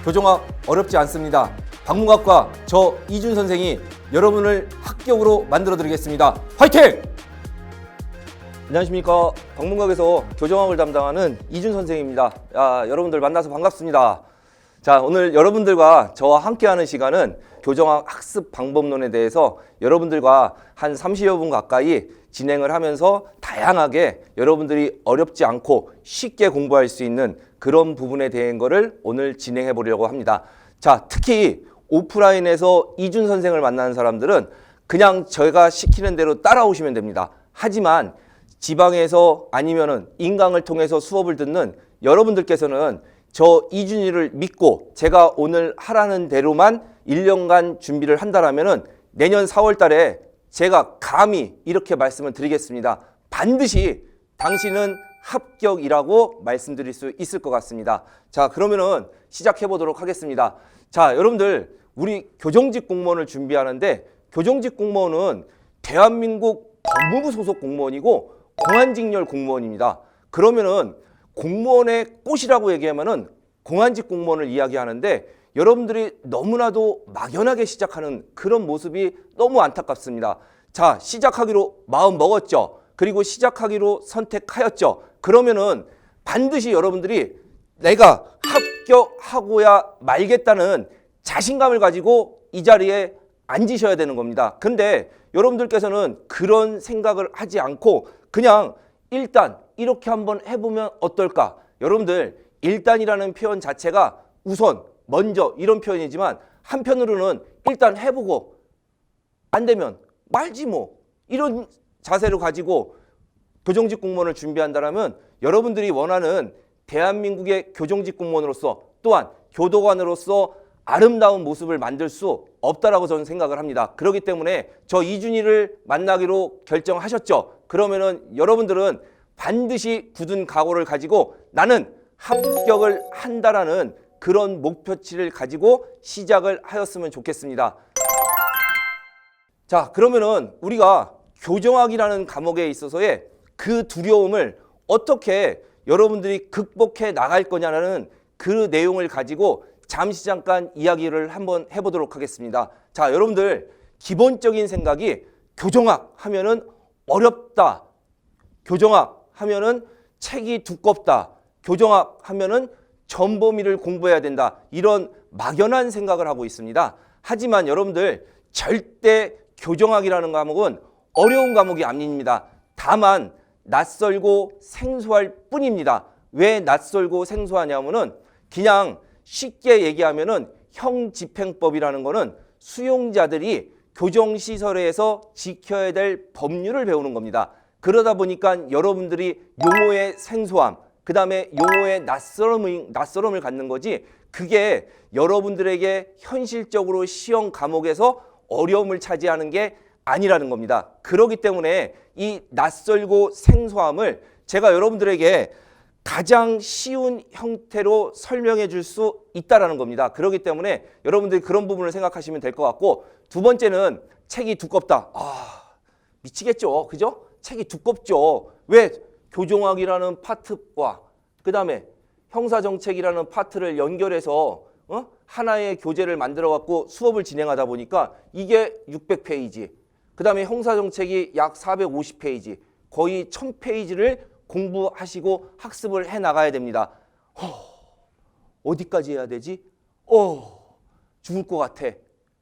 교정학 어렵지 않습니다. 방문각과 저 이준 선생이 여러분을 합격으로 만들어 드리겠습니다. 화이팅! 안녕하십니까. 방문각에서 교정학을 담당하는 이준 선생입니다. 여러분들 만나서 반갑습니다. 자, 오늘 여러분들과 저와 함께하는 시간은 교정학 학습 방법론에 대해서 여러분들과 한 30여 분 가까이 진행을 하면서 다양하게 여러분들이 어렵지 않고 쉽게 공부할 수 있는 그런 부분에 대한 거를 오늘 진행해 보려고 합니다. 자, 특히 오프라인에서 이준 선생을 만나는 사람들은 그냥 제가 시키는 대로 따라오시면 됩니다. 하지만 지방에서 아니면은 인강을 통해서 수업을 듣는 여러분들께서는 저 이준이를 믿고 제가 오늘 하라는 대로만 1년간 준비를 한다라면은 내년 4월 달에 제가 감히 이렇게 말씀을 드리겠습니다. 반드시 당신은 합격이라고 말씀드릴 수 있을 것 같습니다. 자, 그러면은 시작해 보도록 하겠습니다. 자, 여러분들 우리 교정직 공무원을 준비하는데 교정직 공무원은 대한민국 법무부 소속 공무원이고 공안직렬 공무원입니다. 그러면은 공무원의 꽃이라고 얘기하면은 공안직 공무원을 이야기하는데 여러분들이 너무나도 막연하게 시작하는 그런 모습이 너무 안타깝습니다. 자, 시작하기로 마음 먹었죠. 그리고 시작하기로 선택하였죠. 그러면은 반드시 여러분들이 내가 합격하고야 말겠다는 자신감을 가지고 이 자리에 앉으셔야 되는 겁니다. 근데 여러분들께서는 그런 생각을 하지 않고 그냥 일단 이렇게 한번 해보면 어떨까? 여러분들 일단이라는 표현 자체가 우선, 먼저 이런 표현이지만 한편으로는 일단 해보고 안 되면 말지 뭐 이런 자세를 가지고 교정직 공무원을 준비한다면 여러분들이 원하는 대한민국의 교정직 공무원으로서 또한 교도관으로서 아름다운 모습을 만들 수 없다라고 저는 생각을 합니다. 그렇기 때문에 저 이준이를 만나기로 결정하셨죠. 그러면은 여러분들은 반드시 굳은 각오를 가지고 나는 합격을 한다라는 그런 목표치를 가지고 시작을 하였으면 좋겠습니다. 자, 그러면은 우리가 교정학이라는 과목에 있어서의 그 두려움을 어떻게 여러분들이 극복해 나갈 거냐는 그 내용을 가지고 잠시 잠깐 이야기를 한번 해보도록 하겠습니다. 자, 여러분들 기본적인 생각이 교정학 하면은 어렵다. 교정학 하면은 책이 두껍다. 교정학 하면은 전범위를 공부해야 된다. 이런 막연한 생각을 하고 있습니다. 하지만 여러분들 절대 교정학이라는 과목은 어려운 과목이 아닙니다. 다만 낯설고 생소할 뿐입니다. 왜 낯설고 생소하냐면은 그냥 쉽게 얘기하면은 형집행법이라는 거는 수용자들이 교정시설에서 지켜야 될 법률을 배우는 겁니다. 그러다 보니까 여러분들이 용어의 생소함, 그 다음에 용어의 낯설음을 갖는 거지 그게 여러분들에게 현실적으로 시험 과목에서 어려움을 차지하는 게 아니라는 겁니다. 그렇기 때문에 이 낯설고 생소함을 제가 여러분들에게 가장 쉬운 형태로 설명해 줄 수 있다라는 겁니다. 그렇기 때문에 여러분들이 그런 부분을 생각하시면 될 것 같고 두 번째는 책이 두껍다. 미치겠죠. 그죠? 책이 두껍죠. 왜? 교정학이라는 파트와 그 다음에 형사정책이라는 파트를 연결해서 하나의 교재를 만들어 갖고 수업을 진행하다 보니까 이게 600페이지 그 다음에 형사정책이 약 450페이지 거의 1000페이지를 공부하시고 학습을 해 나가야 됩니다. 어디까지 해야 되지? 죽을 것 같아.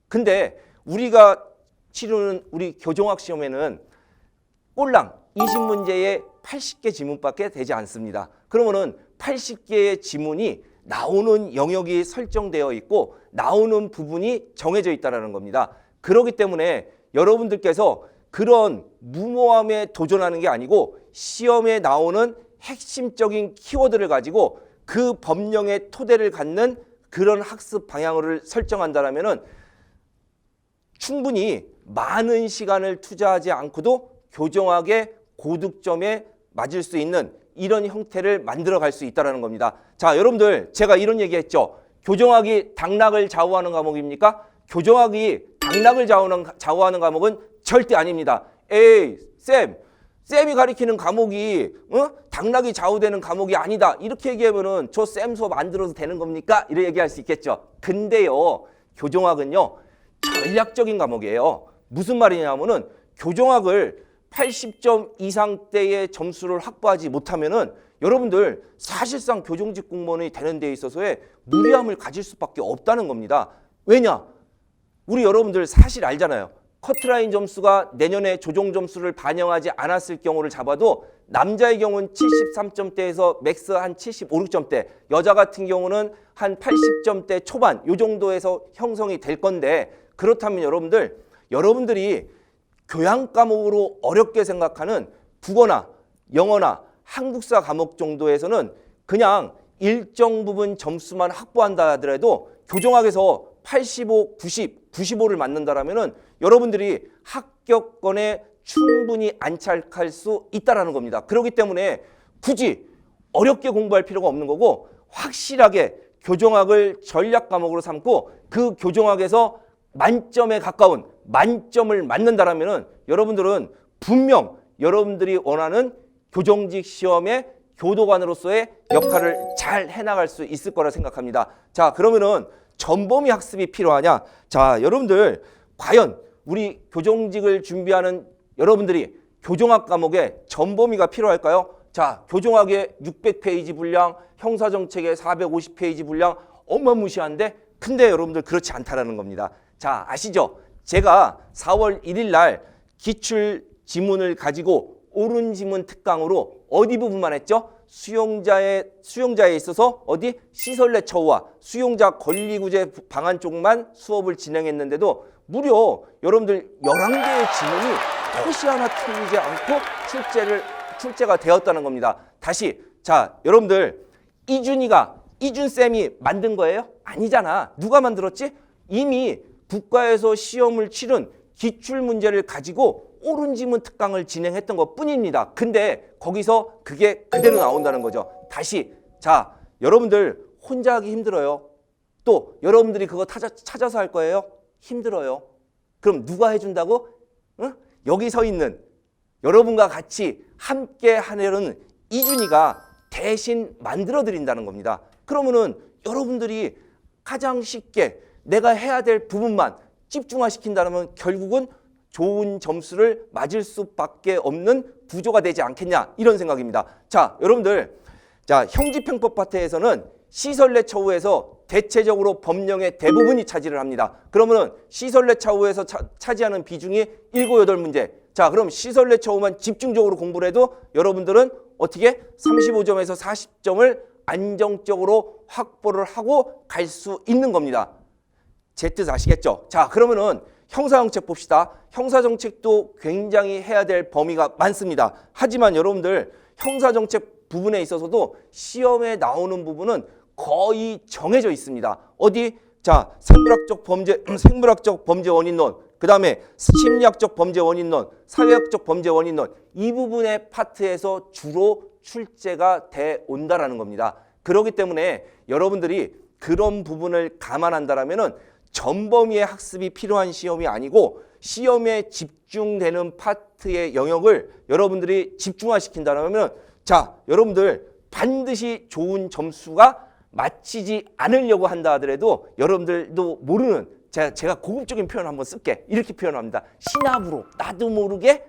근데 우리가 치르는 우리 교정학 시험에는 꼴랑 20문제에 80개 지문밖에 되지 않습니다. 그러면은 80개의 지문이 나오는 영역이 설정되어 있고 나오는 부분이 정해져 있다는 겁니다. 그렇기 때문에 여러분들께서 그런 무모함에 도전하는 게 아니고 시험에 나오는 핵심적인 키워드를 가지고 그 법령의 토대를 갖는 그런 학습 방향을 설정한다면은 충분히 많은 시간을 투자하지 않고도 교정학의 고득점에 맞을 수 있는 이런 형태를 만들어 갈 수 있다는 겁니다. 자, 여러분들 제가 이런 얘기했죠. 교정학이 당락을 좌우하는 과목입니까? 교정학이 당락을 좌우하는 과목은 절대 아닙니다. 에이, 쌤, 쌤이 가리키는 과목이 당락이 좌우되는 과목이 아니다. 이렇게 얘기하면은 저 쌤 수업 안 들어도 되는 겁니까? 이렇게 얘기할 수 있겠죠. 근데요, 교정학은요, 전략적인 과목이에요. 무슨 말이냐면은 교정학을 80점 이상대의 점수를 확보하지 못하면은 여러분들 사실상 교정직 공무원이 되는 데 있어서의 무리함을 가질 수밖에 없다는 겁니다. 왜냐? 우리 여러분들 사실 알잖아요. 커트라인 점수가 내년에 조정 점수를 반영하지 않았을 경우를 잡아도 남자의 경우는 73점대에서 맥스 한 75, 6점대, 여자 같은 경우는 한 80점대 초반 요 정도에서 형성이 될 건데, 그렇다면 여러분들이 교양 과목으로 어렵게 생각하는 국어나 영어나 한국사 과목 정도에서는 그냥 일정 부분 점수만 확보한다 하더라도 교정학에서 85, 90, 95를 맞는다라면은 여러분들이 합격권에 충분히 안착할 수 있다라는 겁니다. 그렇기 때문에 굳이 어렵게 공부할 필요가 없는 거고, 확실하게 교정학을 전략 과목으로 삼고 그 교정학에서 만점에 가까운 만점을 맞는다라면은 여러분들은 분명 여러분들이 원하는 교정직 시험의 교도관으로서의 역할을 잘 해나갈 수 있을 거라 생각합니다. 자, 그러면은 전범위 학습이 필요하냐? 자, 여러분들 과연 우리 교정직을 준비하는 여러분들이 교정학 과목에 전범위가 필요할까요? 자, 교정학의 600페이지 분량, 형사정책의 450페이지 분량 어마무시한데, 근데 여러분들 그렇지 않다라는 겁니다. 자, 아시죠? 제가 4월 1일 날 기출 지문을 가지고 옳은 지문 특강으로 어디 부분만 했죠? 수용자에 있어서 어디 시설내 처우와 수용자 권리구제 방안 쪽만 수업을 진행했는데도 무려 여러분들 11개의 지문이 토시 하나 틀리지 않고 출제가 되었다는 겁니다. 다시, 자, 여러분들 이준쌤이 만든 거예요? 아니잖아. 누가 만들었지? 이미 국가에서 시험을 치른 기출문제를 가지고 옳은 지문 특강을 진행했던 것 뿐입니다. 근데 거기서 그게 그대로 나온다는 거죠. 다시, 자, 여러분들 혼자 하기 힘들어요. 또 여러분들이 그거 찾아서 할 거예요? 힘들어요. 그럼 누가 해준다고? 응? 여기 서 있는 여러분과 같이 함께 하려는 이준이가 대신 만들어 드린다는 겁니다. 그러면은 여러분들이 가장 쉽게 내가 해야 될 부분만 집중화시킨다면 결국은 좋은 점수를 맞을 수밖에 없는 구조가 되지 않겠냐, 이런 생각입니다. 자, 여러분들, 자, 형집행법 파트에서는 시설내 처우에서 대체적으로 법령의 대부분이 차지를 합니다. 그러면은 시설내 처우에서 차지하는 비중이 7, 8문제. 자, 그럼 시설내 처우만 집중적으로 공부를 해도 여러분들은 어떻게 35점에서 40점을 안정적으로 확보를 하고 갈 수 있는 겁니다. 제 뜻 아시겠죠? 자, 그러면은 형사정책 봅시다. 형사정책도 굉장히 해야 될 범위가 많습니다. 하지만 여러분들 형사정책 부분에 있어서도 시험에 나오는 부분은 거의 정해져 있습니다. 어디? 자, 생물학적 범죄 원인론, 그 다음에 심리학적 범죄 원인론, 사회학적 범죄 원인론, 이 부분의 파트에서 주로 출제가 돼 온다라는 겁니다. 그렇기 때문에 여러분들이 그런 부분을 감안한다라면은 전범위의 학습이 필요한 시험이 아니고 시험에 집중되는 파트의 영역을 여러분들이 집중화시킨다면, 자, 여러분들 반드시 좋은 점수가 맞히지 않으려고 한다 하더라도 여러분들도 모르는, 제가 고급적인 표현 한번 쓸게. 이렇게 표현합니다. 시나브로 나도 모르게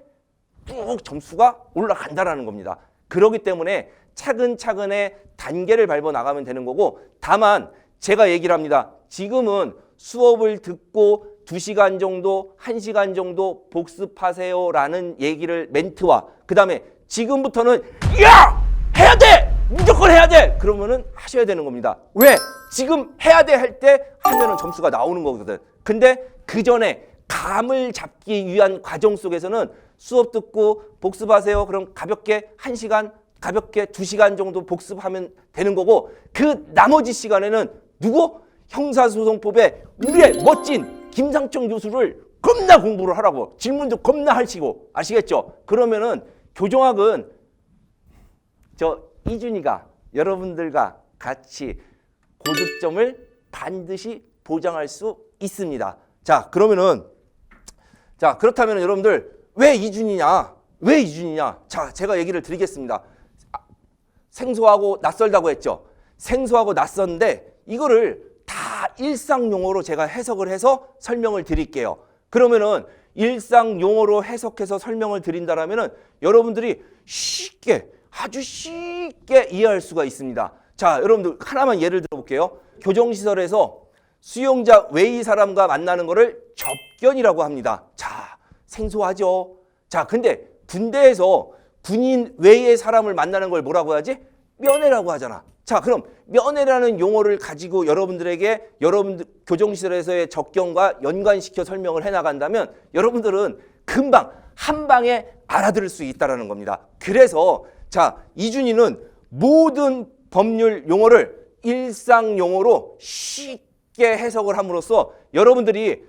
쭉 점수가 올라간다라는 겁니다. 그렇기 때문에 차근차근의 단계를 밟아 나가면 되는 거고, 다만 제가 얘기를 합니다. 지금은 수업을 듣고 2시간 정도, 1시간 정도 복습하세요라는 얘기를 멘트와, 그 다음에 지금부터는 야! 해야 돼! 무조건 해야 돼! 그러면은 하셔야 되는 겁니다. 왜? 지금 해야 돼 할 때 하면은 점수가 나오는 거거든. 근데 그 전에 감을 잡기 위한 과정 속에서는 수업 듣고 복습하세요. 그럼 가볍게 1시간, 가볍게 2시간 정도 복습하면 되는 거고, 그 나머지 시간에는 누구? 형사소송법에 우리의 멋진 김상청 교수를 겁나 공부를 하라고, 질문도 겁나 하시고, 아시겠죠? 그러면은 교정학은 저 이준이가 여러분들과 같이 고득점을 반드시 보장할 수 있습니다. 자, 그러면은, 자, 그렇다면 여러분들 왜 이준이냐? 왜 이준이냐? 자, 제가 얘기를 드리겠습니다. 생소하고 낯설다고 했죠. 생소하고 낯선데 이거를 다 일상 용어로 제가 해석을 해서 설명을 드릴게요. 그러면은 일상 용어로 해석해서 설명을 드린다라면은 여러분들이 쉽게, 아주 쉽게 이해할 수가 있습니다. 자, 여러분들 하나만 예를 들어볼게요. 교정시설에서 수용자 외의 사람과 만나는 거를 접견이라고 합니다. 자, 생소하죠? 자, 근데 군대에서 군인 외의 사람을 만나는 걸 뭐라고 하지? 면회라고 하잖아. 자, 그럼 면회라는 용어를 가지고 여러분들에게 여러분들 교정시설에서의 접견과 연관시켜 설명을 해나간다면 여러분들은 금방 한 방에 알아들을 수 있다는 겁니다. 그래서 자, 이준희는 모든 법률 용어를 일상 용어로 쉽게 해석을 함으로써 여러분들이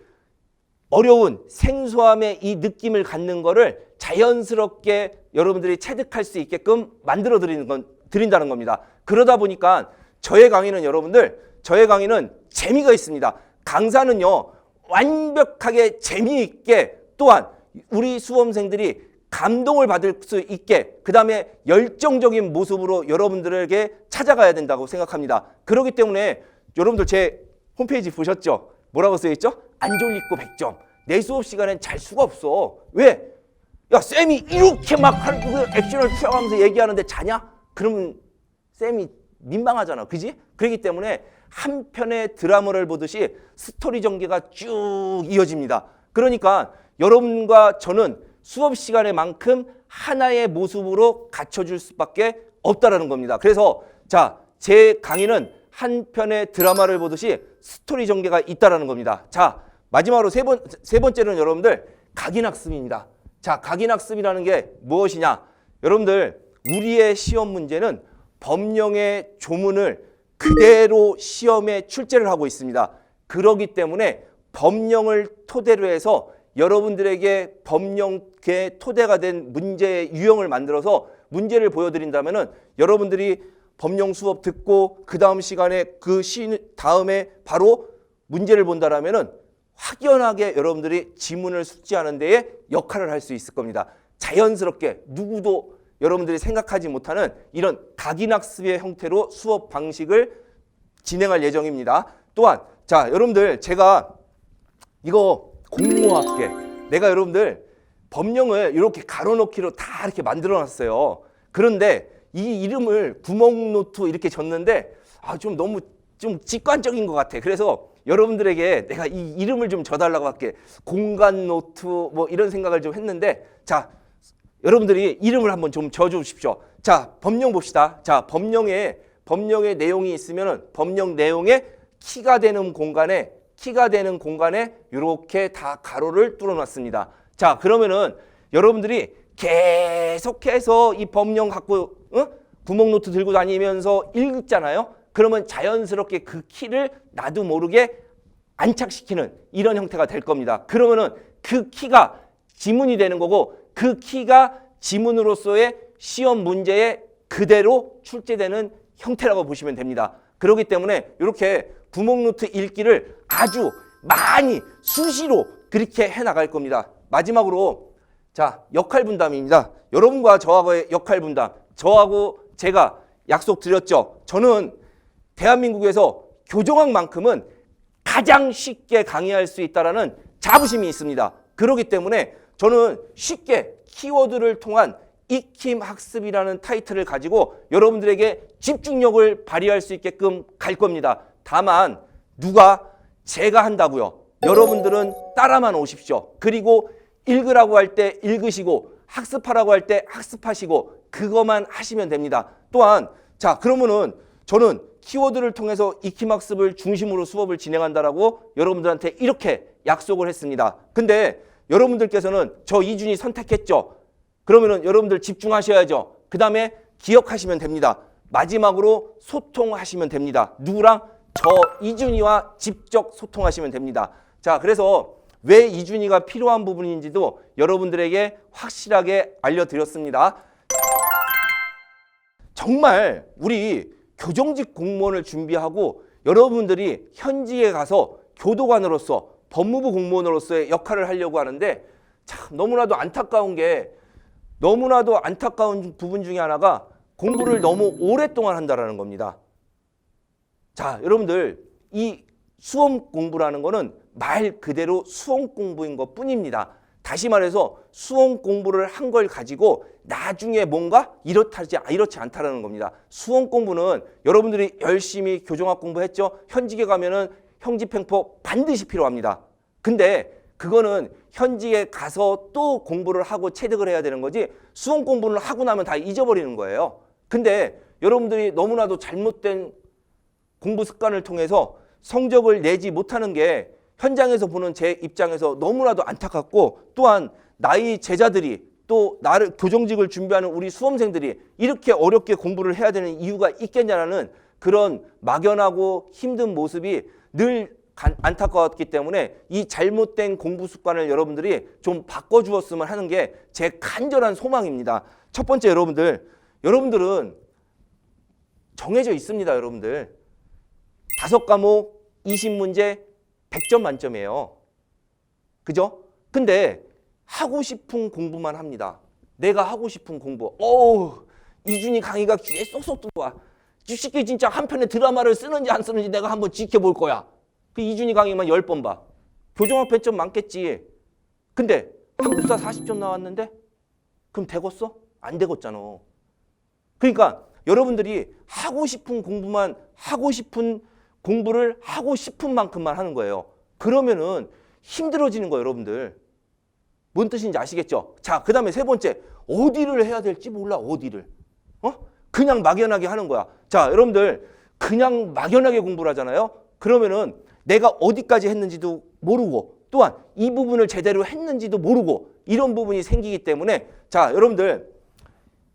어려운 생소함의 이 느낌을 갖는 거를 자연스럽게 여러분들이 체득할 수 있게끔 만들어 드린다는 겁니다. 그러다 보니까 저의 강의는 여러분들, 저의 강의는 재미가 있습니다. 강사는요, 완벽하게 재미있게 또한 우리 수험생들이 감동을 받을 수 있게 그 다음에 열정적인 모습으로 여러분들에게 찾아가야 된다고 생각합니다. 그렇기 때문에 여러분들 제 홈페이지 보셨죠? 뭐라고 써있죠? 안 졸리고 100점. 내 수업 시간엔 잘 수가 없어. 왜? 야, 쌤이 이렇게 막 액션을 취해가면서 얘기하는데 자냐? 그러면 쌤이 민망하잖아. 그지? 그렇기 때문에 한 편의 드라마를 보듯이 스토리 전개가 쭉 이어집니다. 그러니까 여러분과 저는 수업 시간에만큼 하나의 모습으로 갖춰줄 수밖에 없다라는 겁니다. 그래서 자, 제 강의는 한 편의 드라마를 보듯이 스토리 전개가 있다라는 겁니다. 자, 마지막으로 세 번째는 여러분들 각인학습입니다. 자, 각인학습이라는 게 무엇이냐? 여러분들 우리의 시험 문제는 법령의 조문을 그대로 시험에 출제를 하고 있습니다. 그렇기 때문에 법령을 토대로 해서 여러분들에게 법령의 토대가 된 문제의 유형을 만들어서 문제를 보여드린다면은 여러분들이 법령 수업 듣고 그 다음 시간에 그 다음에 바로 문제를 본다라면은 확연하게 여러분들이 지문을 숙지하는 데에 역할을 할 수 있을 겁니다. 자연스럽게 누구도 여러분들이 생각하지 못하는 이런 각인학습의 형태로 수업 방식을 진행할 예정입니다. 또한 자, 여러분들 제가 이거 공모할게. 내가 여러분들 법령을 이렇게 가로놓기로 다 이렇게 만들어 놨어요. 그런데 이 이름을 구멍노트 이렇게 줬는데 좀 너무 좀 직관적인 것 같아. 그래서 여러분들에게 내가 이 이름을 좀 줘달라고 할게. 공간노트 뭐 이런 생각을 좀 했는데 자, 여러분들이 이름을 한번 좀 줘주십시오. 자, 법령 봅시다. 자, 법령의 내용이 있으면은 법령 내용에 키가 되는 공간에 이렇게 다 가로를 뚫어놨습니다. 자, 그러면은 여러분들이 계속해서 이 법령 갖고 구멍노트 들고 다니면서 읽잖아요. 그러면 자연스럽게 그 키를 나도 모르게 안착시키는 이런 형태가 될 겁니다. 그러면은 그 키가 지문이 되는 거고 그 키가 지문으로서의 시험 문제에 그대로 출제되는 형태라고 보시면 됩니다. 그렇기 때문에 이렇게 구멍노트 읽기를 아주 많이 수시로 그렇게 해나갈 겁니다. 마지막으로 자, 역할 분담입니다. 여러분과 저하고의 역할 분담. 저하고 제가 약속 드렸죠. 저는 대한민국에서 교정학만큼은 가장 쉽게 강의할 수 있다는 자부심이 있습니다. 그렇기 때문에 저는 쉽게 키워드를 통한 익힘 학습이라는 타이틀을 가지고 여러분들에게 집중력을 발휘할 수 있게끔 갈 겁니다. 다만 누가 제가 한다고요. 여러분들은 따라만 오십시오. 그리고 읽으라고 할 때 읽으시고 학습하라고 할 때 학습하시고 그것만 하시면 됩니다. 또한 자, 그러면은 저는 키워드를 통해서 익힘 학습을 중심으로 수업을 진행한다라고 여러분들한테 이렇게 약속을 했습니다. 근데 여러분들께서는 저 이준이 선택했죠. 그러면은 여러분들 집중하셔야죠. 그 다음에 기억하시면 됩니다. 마지막으로 소통하시면 됩니다. 누구랑? 저 이준이와 직접 소통하시면 됩니다. 자, 그래서 왜 이준이가 필요한 부분인지도 여러분들에게 확실하게 알려드렸습니다. 정말 우리 교정직 공무원을 준비하고 여러분들이 현지에 가서 교도관으로서 법무부 공무원으로서의 역할을 하려고 하는데 참 너무나도 안타까운 게 너무나도 안타까운 부분 중에 하나가 공부를 너무 오랫동안 한다라는 겁니다. 자, 여러분들 이 수험 공부라는 거는 말 그대로 수험 공부인 것 뿐입니다. 다시 말해서 수험 공부를 한 걸 가지고 나중에 뭔가 이렇지 않다라는 겁니다. 수험 공부는 여러분들이 열심히 교정학 공부했죠. 현직에 가면은 형집행포 반드시 필요합니다. 근데 그거는 현직에 가서 또 공부를 하고 체득을 해야 되는 거지 수험 공부를 하고 나면 다 잊어버리는 거예요. 근데 여러분들이 너무나도 잘못된 공부 습관을 통해서 성적을 내지 못하는 게 현장에서 보는 제 입장에서 너무나도 안타깝고, 또한 나의 제자들이 또 나를 교정직을 준비하는 우리 수험생들이 이렇게 어렵게 공부를 해야 되는 이유가 있겠냐라는 그런 막연하고 힘든 모습이 늘 안타까웠기 때문에 이 잘못된 공부 습관을 여러분들이 좀 바꿔주었으면 하는 게 제 간절한 소망입니다. 첫 번째, 여러분들은 정해져 있습니다. 여러분들 5과목 20문제 100점 만점이에요. 그죠? 근데 하고 싶은 공부만 합니다. 내가 하고 싶은 공부. 이준이 강의가 귀에 쏙쏙 들어와. 쉽게 진짜 한 편의 드라마를 쓰는지 안 쓰는지 내가 한번 지켜볼 거야. 그 이준이 강의만 10번 봐. 교정학 100점 많겠지. 근데 한국사 40점 나왔는데? 그럼 되겠어? 안 되겠잖아. 그러니까 여러분들이 하고 싶은 공부만 하고 싶은 공부를 하고 싶은 만큼만 하는 거예요. 그러면은 힘들어지는 거예요, 여러분들. 뭔 뜻인지 아시겠죠? 자, 그 다음에 세 번째, 어디를 해야 될지 몰라, 어디를. 그냥 막연하게 하는 거야. 자, 여러분들 그냥 막연하게 공부를 하잖아요. 그러면은 내가 어디까지 했는지도 모르고, 또한 이 부분을 제대로 했는지도 모르고, 이런 부분이 생기기 때문에, 자, 여러분들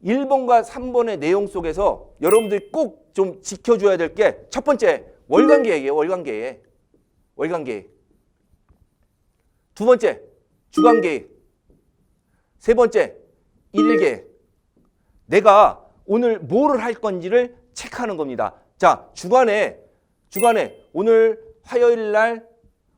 1번과 3번의 내용 속에서 여러분들이 꼭 좀 지켜줘야 될 게, 첫 번째, 월간 계획이에요. 월간 계획. 두 번째, 주간 계획. 세 번째, 일일 계획. 내가 오늘 뭐를 할 건지를 체크하는 겁니다. 자, 주간에 오늘 화요일 날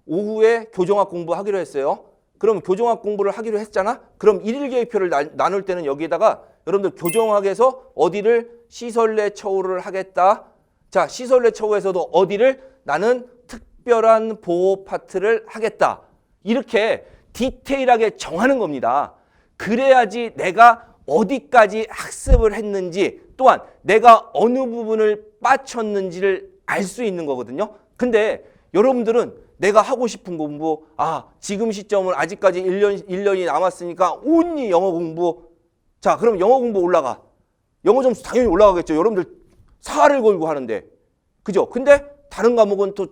오후에 교정학 공부하기로 했어요. 그럼 교정학 공부를 하기로 했잖아. 그럼 일일 계획표를 나눌 때는 여기에다가 여러분들 교정학에서 어디를 시설내 처우를 하겠다. 자, 시설내 처우에서도 어디를 나는 특별한 보호 파트를 하겠다. 이렇게 디테일하게 정하는 겁니다. 그래야지 내가 어디까지 학습을 했는지, 또한 내가 어느 부분을 빠쳤는지를 알 수 있는 거거든요. 근데 여러분들은 내가 하고 싶은 공부, 지금 시점은 아직까지 1년이 남았으니까 온리 영어 공부. 자, 그럼 영어 공부 올라가. 영어 점수 당연히 올라가겠죠. 여러분들 4를 걸고 하는데. 그죠? 근데 다른 과목은 또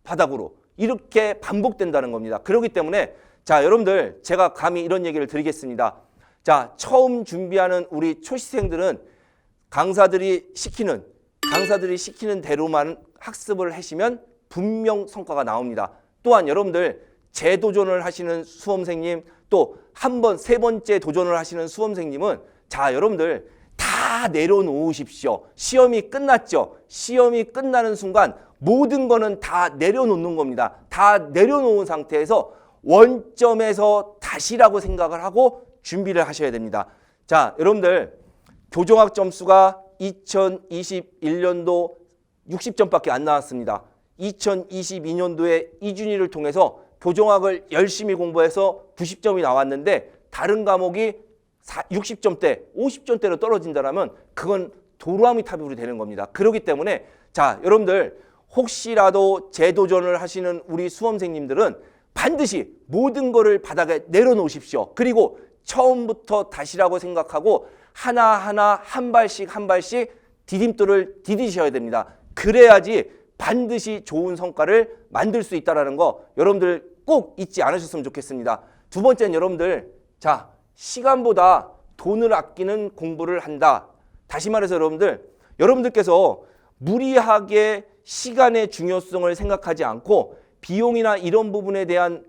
바닥으로. 이렇게 반복된다는 겁니다. 그렇기 때문에, 자, 여러분들 제가 감히 이런 얘기를 드리겠습니다. 자, 처음 준비하는 우리 초시생들은 강사들이 시키는 대로만 학습을 하시면 분명 성과가 나옵니다. 또한 여러분들 재도전을 하시는 수험생님, 또 한 번, 세 번째 도전을 하시는 수험생님은, 자, 여러분들 다 내려놓으십시오. 시험이 끝났죠. 시험이 끝나는 순간 모든 거는 다 내려놓는 겁니다. 다 내려놓은 상태에서 원점에서 다시라고 생각을 하고 준비를 하셔야 됩니다. 자, 여러분들 교정학 점수가 2021년도 60점밖에 안 나왔습니다. 2022년도에 이준희를 통해서 교정학을 열심히 공부해서 90점이 나왔는데, 다른 과목이 60점대, 50점대로 떨어진다면 그건 도루아미 타불이 되는 겁니다. 그렇기 때문에, 자, 여러분들 혹시라도 재도전을 하시는 우리 수험생님들은 반드시 모든 거를 바닥에 내려놓으십시오. 그리고 처음부터 다시라고 생각하고 하나하나 한 발씩 디딤돌을 디디셔야 됩니다. 그래야지 반드시 좋은 성과를 만들 수 있다는 거 여러분들 꼭 잊지 않으셨으면 좋겠습니다. 두 번째는 여러분들, 자, 시간보다 돈을 아끼는 공부를 한다. 다시 말해서 여러분들께서 무리하게 시간의 중요성을 생각하지 않고 비용이나 이런 부분에 대한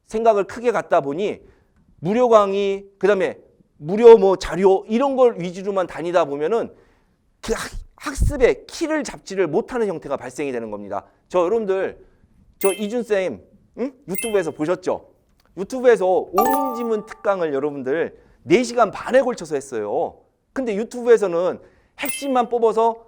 생각을 크게 갖다 보니 무료 강의, 그다음에 무료 자료 이런 걸 위주로만 다니다 보면은 그 학습의 키를 잡지를 못하는 형태가 발생이 되는 겁니다. 여러분들 이준쌤 유튜브에서 보셨죠? 유튜브에서 오음지문 특강을 여러분들 4시간 반에 걸쳐서 했어요. 근데 유튜브에서는 핵심만 뽑아서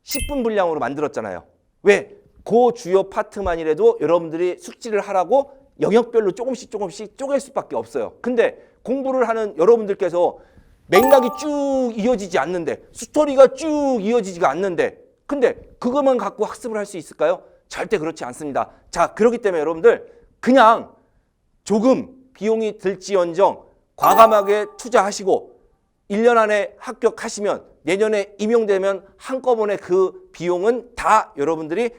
10분 분량으로 만들었잖아요. 왜? 그 주요 파트만이라도 여러분들이 숙지를 하라고 영역별로 조금씩 쪼갤 수밖에 없어요. 근데 공부를 하는 여러분들께서 맥락이 쭉 이어지지 않는데, 스토리가 쭉 이어지지가 않는데, 근데 그것만 갖고 학습을 할 수 있을까요? 절대 그렇지 않습니다. 자, 그렇기 때문에 여러분들 그냥 조금 비용이 들지언정 과감하게 투자하시고 1년 안에 합격하시면 내년에 임용되면 한꺼번에 그 비용은 다 여러분들이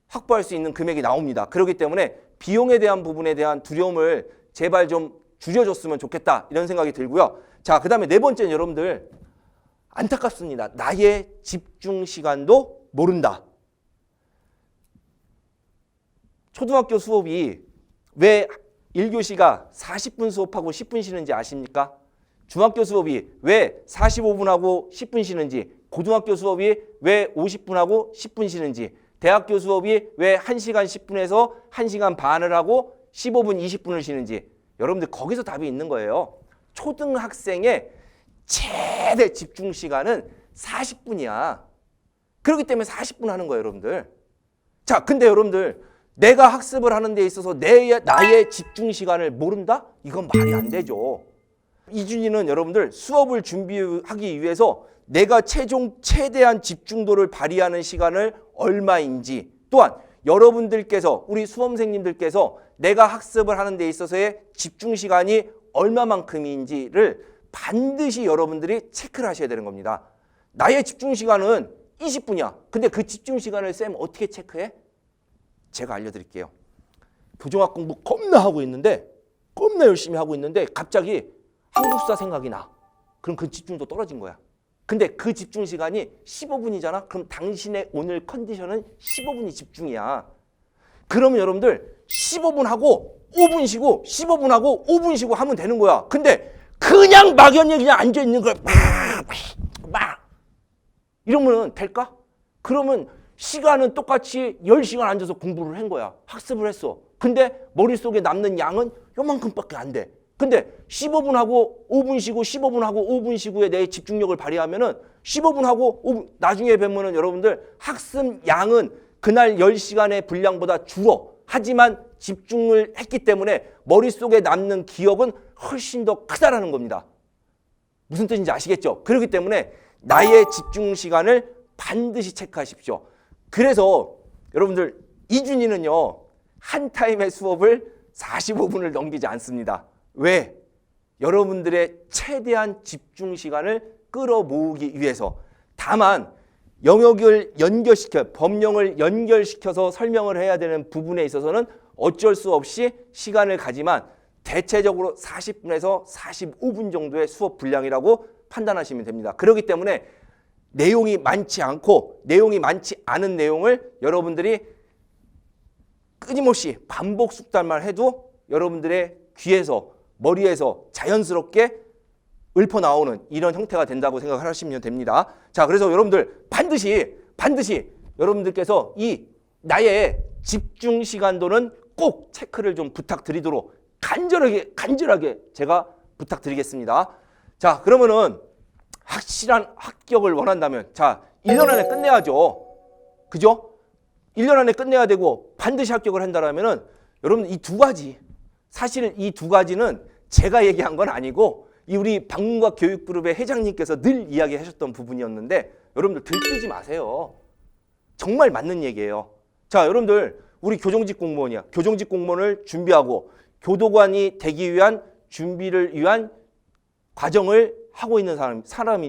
확보할 수 있는 금액이 나옵니다. 그렇기 때문에 비용에 대한 부분에 대한 두려움을 제발 좀 줄여줬으면 좋겠다 이런 생각이 들고요. 자, 그 다음에 네 번째는 여러분들 안타깝습니다. 나의 집중 시간도 모른다. 초등학교 수업이 왜 1교시가 40분 수업하고 10분 쉬는지 아십니까? 중학교 수업이 왜 45분하고 10분 쉬는지, 고등학교 수업이 왜 50분하고 10분 쉬는지, 대학교 수업이 왜 1시간 10분에서 1시간 반을 하고 15분 20분을 쉬는지, 여러분들 거기서 답이 있는 거예요. 초등학생의 최대 집중 시간은 40분이야. 그렇기 때문에 40분 하는 거예요, 여러분들. 자, 근데 여러분들 내가 학습을 하는 데 있어서 나의 집중 시간을 모른다? 이건 말이 안 되죠. 이준이는 여러분들 수업을 준비하기 위해서 내가 최대한 집중도를 발휘하는 시간을 얼마인지, 또한 여러분들께서, 우리 수험생님들께서 내가 학습을 하는 데 있어서의 집중 시간이 얼마만큼인지를 반드시 여러분들이 체크를 하셔야 되는 겁니다. 나의 집중 시간은 20분이야. 근데 그 집중 시간을 쌤 어떻게 체크해? 제가 알려드릴게요. 교정학 공부 겁나 열심히 하고 있는데 갑자기 한국사 생각이 나. 그럼 그 집중도 떨어진 거야. 근데 그 집중 시간이 15분이잖아. 그럼 당신의 오늘 컨디션은 15분이 집중이야. 그러면 여러분들 15분 하고 5분 쉬고 15분 하고 5분 쉬고 하면 되는 거야. 근데 그냥 막연히 그냥 앉아있는 걸 막 이러면 될까? 그러면 시간은 똑같이 10시간 앉아서 공부를 한 거야. 학습을 했어. 근데 머릿속에 남는 양은 요만큼밖에 안 돼. 근데 15분 하고 5분 쉬고 15분 하고 5분 쉬고에 내 집중력을 발휘하면은 15분 하고 5분, 나중에 뵈면은 여러분들 학습 양은 그날 10시간의 분량보다 줄어. 하지만 집중을 했기 때문에 머릿속에 남는 기억은 훨씬 더 크다라는 겁니다. 무슨 뜻인지 아시겠죠? 그렇기 때문에 나의 집중 시간을 반드시 체크하십시오. 그래서 여러분들 이준이는요, 한 타임의 수업을 45분을 넘기지 않습니다. 왜? 여러분들의 최대한 집중 시간을 끌어모으기 위해서. 다만 영역을 연결시켜, 법령을 연결시켜서 설명을 해야 되는 부분에 있어서는 어쩔 수 없이 시간을 가지만 대체적으로 40분에서 45분 정도의 수업 분량이라고 판단하시면 됩니다. 그렇기 때문에 내용이 많지 않고 내용이 많지 않은 내용을 여러분들이 끊임없이 반복 숙달만 해도 여러분들의 귀에서, 머리에서 자연스럽게 읊어 나오는 이런 형태가 된다고 생각하시면 됩니다. 자, 그래서 여러분들 반드시 여러분들께서 이 나의 집중 시간도는 꼭 체크를 좀 부탁드리도록 간절하게 제가 부탁드리겠습니다. 자, 그러면은 확실한 합격을 원한다면, 자, 1년 안에 끝내야죠. 그죠? 1년 안에 끝내야 되고 반드시 합격을 한다면은 여러분 이 두 가지, 사실 이 두 가지는 제가 얘기한 건 아니고 우리 방문과 교육그룹의 회장님께서 늘 이야기하셨던 부분이었는데 여러분들 들뜨지 마세요. 정말 맞는 얘기예요. 자, 여러분들 우리 교정직 공무원이야. 교정직 공무원을 준비하고 교도관이 되기 위한 준비를 위한 과정을 하고 있는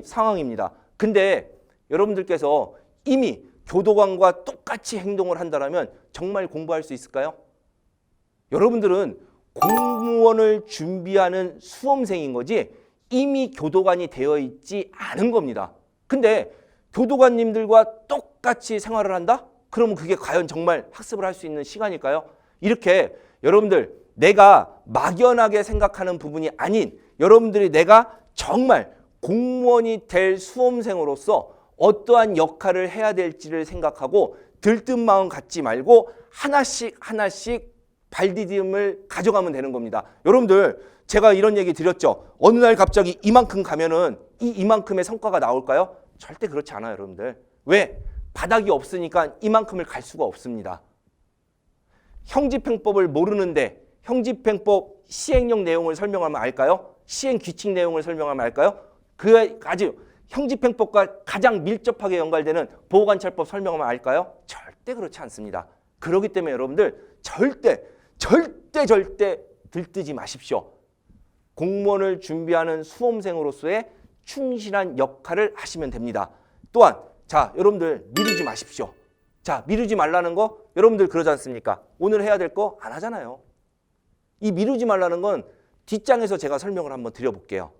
상황입니다. 근데 여러분들께서 이미 교도관과 똑같이 행동을 한다면 정말 공부할 수 있을까요? 여러분들은 공무원을 준비하는 수험생인 거지 이미 교도관이 되어 있지 않은 겁니다. 근데 교도관님들과 똑같이 생활을 한다? 그러면 그게 과연 정말 학습을 할 수 있는 시간일까요? 이렇게 여러분들 내가 막연하게 생각하는 부분이 아닌 여러분들이 내가 정말 공무원이 될 수험생으로서 어떠한 역할을 해야 될지를 생각하고 들뜬 마음 갖지 말고 하나씩 발디딤을 가져가면 되는 겁니다. 여러분들 제가 이런 얘기 드렸죠. 어느 날 갑자기 이만큼 가면은 이만큼의 성과가 나올까요? 절대 그렇지 않아요, 여러분들. 왜? 바닥이 없으니까 이만큼을 갈 수가 없습니다. 형집행법을 모르는데 형집행법 시행령 내용을 설명하면 알까요? 시행 규칙 내용을 설명하면 알까요? 그 아주 형집행법과 가장 밀접하게 연관되는 보호관찰법 설명하면 알까요? 절대 그렇지 않습니다. 그렇기 때문에 여러분들 절대 들뜨지 마십시오. 공무원을 준비하는 수험생으로서의 충실한 역할을 하시면 됩니다. 또한 자, 여러분들 미루지 마십시오. 자, 미루지 말라는 거 여러분들 그러지 않습니까? 오늘 해야 될 거 안 하잖아요. 이 미루지 말라는 건 뒷장에서 제가 설명을 한번 드려볼게요.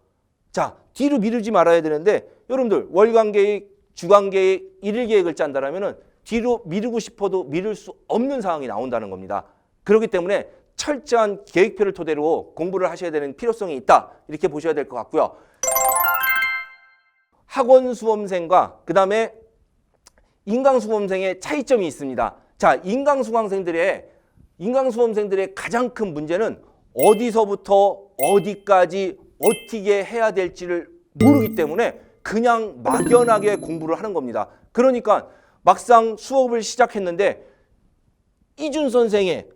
자, 뒤로 미루지 말아야 되는데 여러분들 월간 계획, 주간 계획, 일일 계획을 짠다라면은 뒤로 미루고 싶어도 미룰 수 없는 상황이 나온다는 겁니다. 그렇기 때문에 철저한 계획표를 토대로 공부를 하셔야 되는 필요성이 있다. 이렇게 보셔야 될 것 같고요. 학원 수험생과 그 다음에 인강 수험생의 차이점이 있습니다. 자, 인강 수험생들의 가장 큰 문제는 어디서부터 어디까지 어떻게 해야 될지를 모르기 때문에 그냥 막연하게 공부를 하는 겁니다. 그러니까 막상 수업을 시작했는데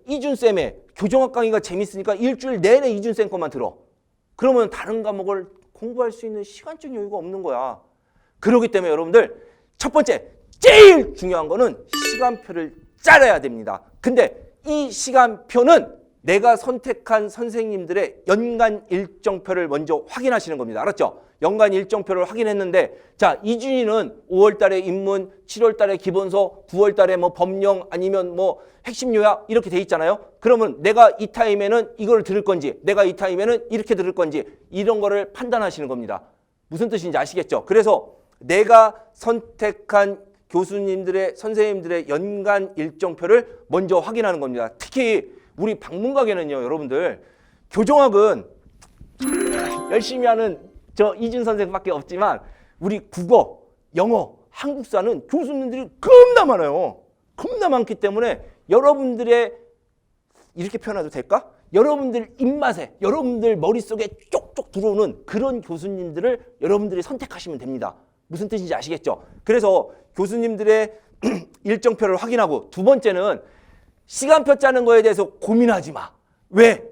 이준쌤의 교정학 강의가 재밌으니까 일주일 내내 이준쌤 것만 들어. 그러면 다른 과목을 공부할 수 있는 시간적 여유가 없는 거야. 그렇기 때문에 여러분들 첫 번째 제일 중요한 거는 시간표를 짜야 됩니다. 근데 이 시간표는 내가 선택한 선생님들의 연간 일정표를 먼저 확인하시는 겁니다. 알았죠? 연간 일정표를 확인했는데 자, 이준이는 5월 달에 인문, 7월 달에 기본서, 9월 달에 뭐 법령 아니면 뭐 핵심 요약 이렇게 돼 있잖아요. 그러면 내가 이 타임에는 이걸 들을 건지 내가 이 타임에는 이렇게 들을 건지 이런 거를 판단하시는 겁니다. 무슨 뜻인지 아시겠죠? 그래서 내가 선택한 교수님들의 선생님들의 연간 일정표를 먼저 확인하는 겁니다. 특히 우리 방문가계는요, 여러분들 교정학은 열심히 하는 저 이준 선생밖에 없지만 우리 국어, 영어, 한국사는 교수님들이 겁나 많아요. 겁나 많기 때문에 여러분들의 이렇게 표현해도 될까? 여러분들 입맛에, 여러분들 머릿속에 쪽쪽 들어오는 그런 교수님들을 여러분들이 선택하시면 됩니다. 무슨 뜻인지 아시겠죠? 그래서 교수님들의 일정표를 확인하고 두 번째는 시간표 짜는 거에 대해서 고민하지 마. 왜?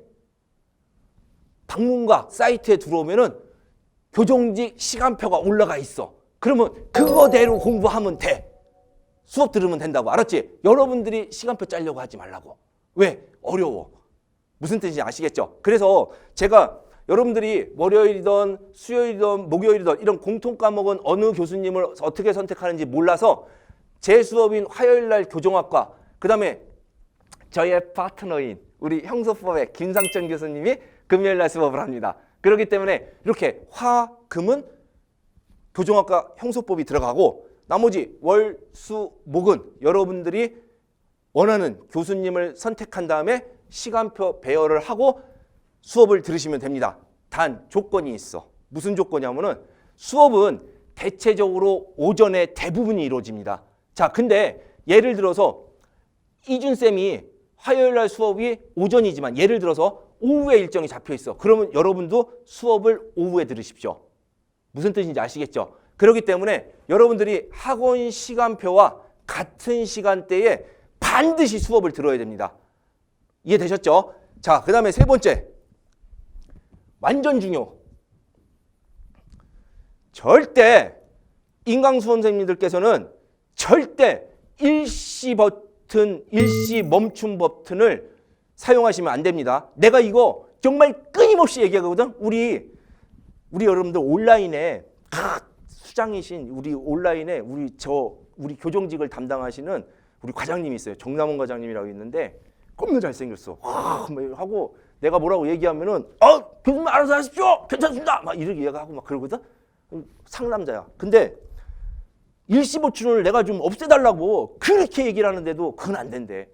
방문가 사이트에 들어오면은 교정직 시간표가 올라가 있어. 그러면 그거대로 공부하면 돼. 수업 들으면 된다고. 알았지? 여러분들이 시간표 짜려고 하지 말라고. 왜? 어려워. 무슨 뜻인지 아시겠죠? 그래서 제가 여러분들이 월요일이든 수요일이든 목요일이든 이런 공통 과목은 어느 교수님을 어떻게 선택하는지 몰라서 제 수업인 화요일날 교정학과 그 다음에 저의 파트너인 우리 형소법의 김상천 교수님이 금요일날 수업을 합니다. 그렇기 때문에 이렇게 화, 금은 교정학과 형소법이 들어가고 나머지 월, 수, 목은 여러분들이 원하는 교수님을 선택한 다음에 시간표 배열을 하고 수업을 들으시면 됩니다. 단 조건이 있어. 무슨 조건이냐면은 수업은 대체적으로 오전에 대부분이 이루어집니다. 자, 근데 예를 들어서 이준쌤이 화요일날 수업이 오전이지만 예를 들어서 오후에 일정이 잡혀 있어. 그러면 여러분도 수업을 오후에 들으십시오. 무슨 뜻인지 아시겠죠? 그렇기 때문에 여러분들이 학원 시간표와 같은 시간대에 반드시 수업을 들어야 됩니다. 이해되셨죠? 자, 그 다음에 세 번째. 완전 중요. 절대 인강 수험생님들께서는 절대 일시 버튼, 일시 멈춤 버튼을 사용하시면 안 됩니다. 내가 이거 정말 끊임없이 얘기하거든. 우리 여러분들 온라인에 수장이신 우리 온라인에 우리 교정직을 담당하시는 우리 과장님이 있어요. 정남원 과장님이라고 있는데 겁나 잘생겼어. 하고 내가 뭐라고 얘기하면은 교수님 알아서 하십시오. 괜찮습니다. 막 이렇게 얘기하고 막 그러거든. 상남자야. 근데 일시보충을 내가 좀 없애달라고 그렇게 얘기를 하는데도 그건 안 된대.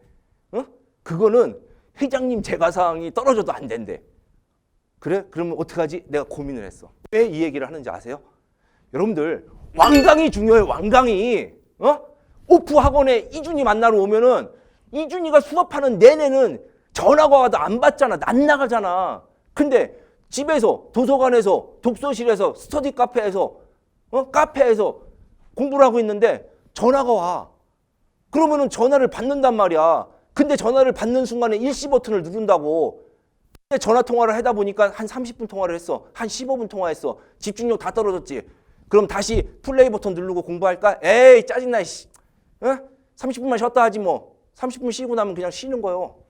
그거는 회장님 재가사항이 떨어져도 안 된대. 그래? 그러면 어떡하지? 내가 고민을 했어. 왜 이 얘기를 하는지 아세요? 여러분들 왕강이 중요해요. 왕강이. 오프 학원에 이준이 만나러 오면은 이준이가 수업하는 내내는 전화가 와도 안 받잖아. 안 나가잖아. 근데 집에서, 도서관에서, 독서실에서, 스터디 카페에서, 카페에서 공부를 하고 있는데 전화가 와. 그러면은 전화를 받는단 말이야. 근데 전화를 받는 순간에 일시 버튼을 누른다고. 근데 전화 통화를 하다 보니까 한 30분 통화를 했어. 한 15분 통화했어. 집중력 다 떨어졌지. 그럼 다시 플레이 버튼 누르고 공부할까? 에이, 짜증나. 30분만 쉬었다 하지 뭐. 30분 쉬고 나면 그냥 쉬는 거예요.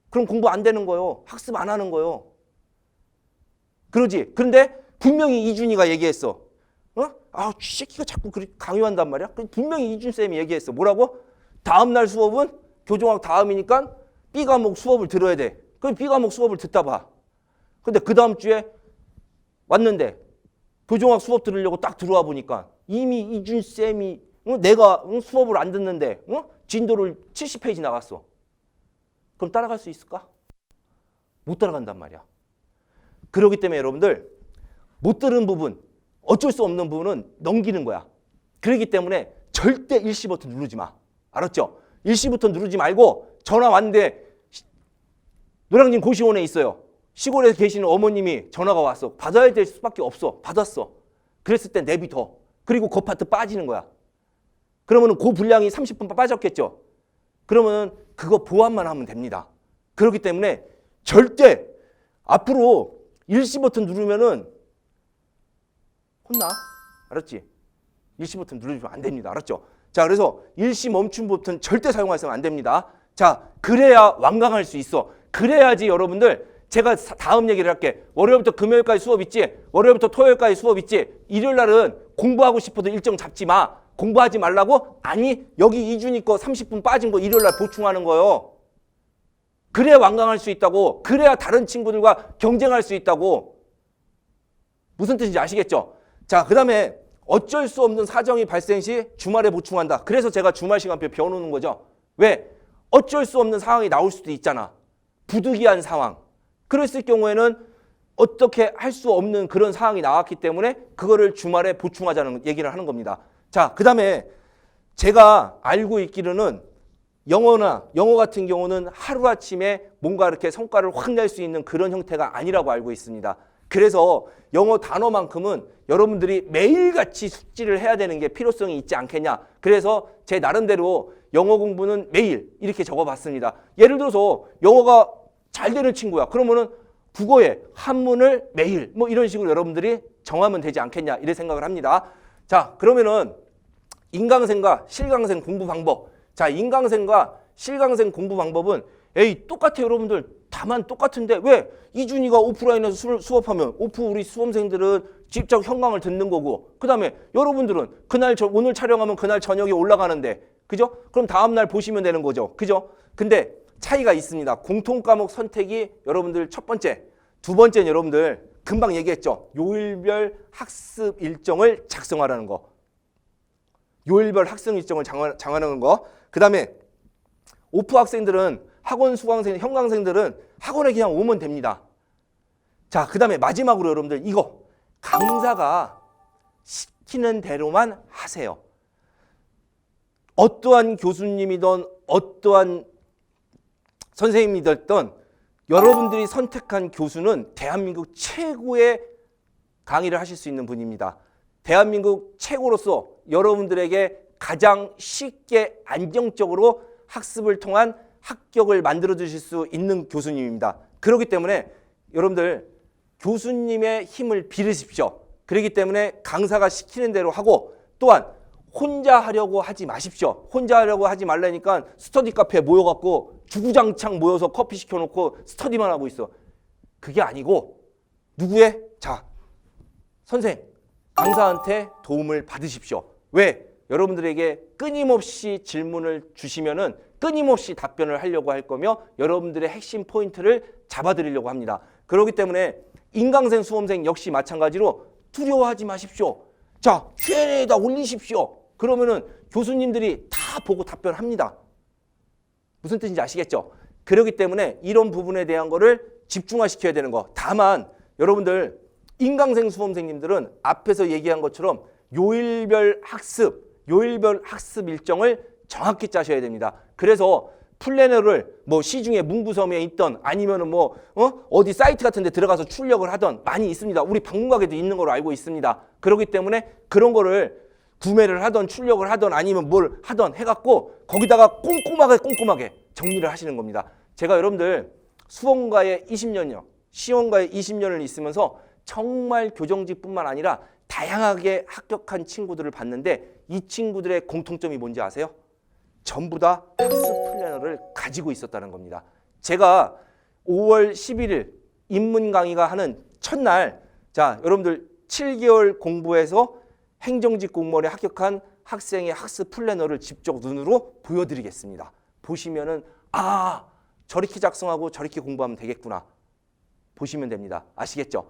그럼 공부 안 되는 거예요. 학습 안 하는 거예요. 그러지. 그런데 분명히 이준이가 얘기했어. 이 새끼가 자꾸 그렇게 강요한단 말이야. 분명히 이준 쌤이 얘기했어. 뭐라고? 다음날 수업은 교정학 다음이니까 B 과목 수업을 들어야 돼. 그럼 B 과목 수업을 듣다 봐. 근데 그 다음 주에 왔는데 교정학 수업 들으려고 딱 들어와 보니까 이미 이준 쌤이 내가 수업을 안 듣는데 진도를 70페이지 나갔어. 그럼 따라갈 수 있을까? 못 따라간단 말이야. 그렇기 때문에 여러분들 못 들은 부분, 어쩔 수 없는 부분은 넘기는 거야. 그렇기 때문에 절대 일시 버튼 누르지 마. 알았죠? 일시 버튼 누르지 말고 전화 왔는데 노량진 고시원에 있어요. 시골에 계시는 어머님이 전화가 왔어. 받아야 될 수밖에 없어. 받았어. 그랬을 때 내비둬. 그리고 그 파트 빠지는 거야. 그러면 그 분량이 30분 빠졌겠죠. 그러면 그거 보완만 하면 됩니다. 그렇기 때문에 절대 앞으로 일시 버튼 누르면은 혼나. 알았지? 일시 버튼 누르면 안 됩니다. 알았죠? 자, 그래서 일시 멈춤 버튼 절대 사용하시면 안 됩니다. 자, 그래야 완강할 수 있어. 그래야지 여러분들, 제가 다음 얘기를 할게. 월요일부터 금요일까지 수업 있지? 월요일부터 토요일까지 수업 있지? 일요일 날은 공부하고 싶어도 일정 잡지 마. 공부하지 말라고? 아니, 여기 이준이 거 30분 빠진 거 일요일 날 보충하는 거요. 그래야 완강할 수 있다고. 그래야 다른 친구들과 경쟁할 수 있다고. 무슨 뜻인지 아시겠죠? 자, 그 다음에 어쩔 수 없는 사정이 발생 시 주말에 보충한다. 그래서 제가 주말 시간표 배워놓는 거죠. 왜? 어쩔 수 없는 상황이 나올 수도 있잖아. 부득이한 상황. 그랬을 경우에는 어떻게 할 수 없는 그런 상황이 나왔기 때문에 그거를 주말에 보충하자는 얘기를 하는 겁니다. 자, 그 다음에 제가 알고 있기로는 영어 같은 경우는 하루아침에 뭔가 이렇게 성과를 확 낼 수 있는 그런 형태가 아니라고 알고 있습니다. 그래서 영어 단어만큼은 여러분들이 매일같이 숙지를 해야 되는 게 필요성이 있지 않겠냐. 그래서 제 나름대로 영어 공부는 매일 이렇게 적어봤습니다. 예를 들어서 영어가 잘 되는 친구야. 그러면은 국어에 한문을 매일 뭐 이런 식으로 여러분들이 정하면 되지 않겠냐 이런 생각을 합니다. 자, 그러면은 인강생과 실강생 공부 방법. 자, 인강생과 실강생 공부 방법은 똑같아요. 여러분들 다만 똑같은데 왜? 이준이가 오프라인에서 수업하면 우리 수험생들은 직접 현강을 듣는 거고, 그 다음에 여러분들은 오늘 촬영하면 그날 저녁에 올라가는데, 그죠? 그럼 다음날 보시면 되는 거죠. 그죠? 근데 차이가 있습니다. 공통과목 선택이 여러분들 첫 번째, 두 번째는 여러분들 금방 얘기했죠. 요일별 학습 일정을 작성하라는 거. 요일별 학습 일정을 정하는 거. 그 다음에 오프 학생들은 학원 수강생, 현강생들은 학원에 그냥 오면 됩니다. 자, 그 다음에 마지막으로 여러분들 이거 강사가 시키는 대로만 하세요. 어떠한 교수님이든 어떠한 선생님이든 여러분들이 선택한 교수는 대한민국 최고의 강의를 하실 수 있는 분입니다. 대한민국 최고로서 여러분들에게 가장 쉽게 안정적으로 학습을 통한 합격을 만들어 주실 수 있는 교수님입니다. 그렇기 때문에 여러분들 교수님의 힘을 빌으십시오. 그렇기 때문에 강사가 시키는 대로 하고, 또한 혼자 하려고 하지 마십시오. 혼자 하려고 하지 말라니까 스터디 카페에 모여갖고 주구장창 모여서 커피 시켜놓고 스터디만 하고 있어. 그게 아니고 누구의? 자, 선생님, 강사한테 도움을 받으십시오. 왜? 여러분들에게 끊임없이 질문을 주시면은 끊임없이 답변을 하려고 할 거며 여러분들의 핵심 포인트를 잡아드리려고 합니다. 그렇기 때문에 인강생, 수험생 역시 마찬가지로 두려워하지 마십시오. 자, Q&A에다 올리십시오. 그러면은 교수님들이 다 보고 답변합니다. 무슨 뜻인지 아시겠죠? 그렇기 때문에 이런 부분에 대한 거를 집중화시켜야 되는 거. 다만 여러분들 인강생, 수험생님들은 앞에서 얘기한 것처럼 요일별 학습 일정을 정확히 짜셔야 됩니다. 그래서 플래너를 뭐 시중에 문구점에 있던 아니면은 뭐 어디 사이트 같은 데 들어가서 출력을 하던 많이 있습니다. 우리 방문가게도 있는 걸로 알고 있습니다. 그렇기 때문에 그런 거를 구매를 하던 출력을 하던 아니면 뭘 하던 해갖고 거기다가 꼼꼼하게 정리를 하시는 겁니다. 제가 여러분들 수원과에 20년이요. 시원과에 20년을 있으면서 정말 교정직뿐만 아니라 다양하게 합격한 친구들을 봤는데 이 친구들의 공통점이 뭔지 아세요? 전부 다 학습 플래너를 가지고 있었다는 겁니다. 제가 5월 11일 입문 강의가 하는 첫날, 자, 여러분들 7개월 공부해서 행정직 공무원에 합격한 학생의 학습 플래너를 직접 눈으로 보여드리겠습니다. 보시면은 아, 저렇게 작성하고 저렇게 공부하면 되겠구나. 보시면 됩니다. 아시겠죠?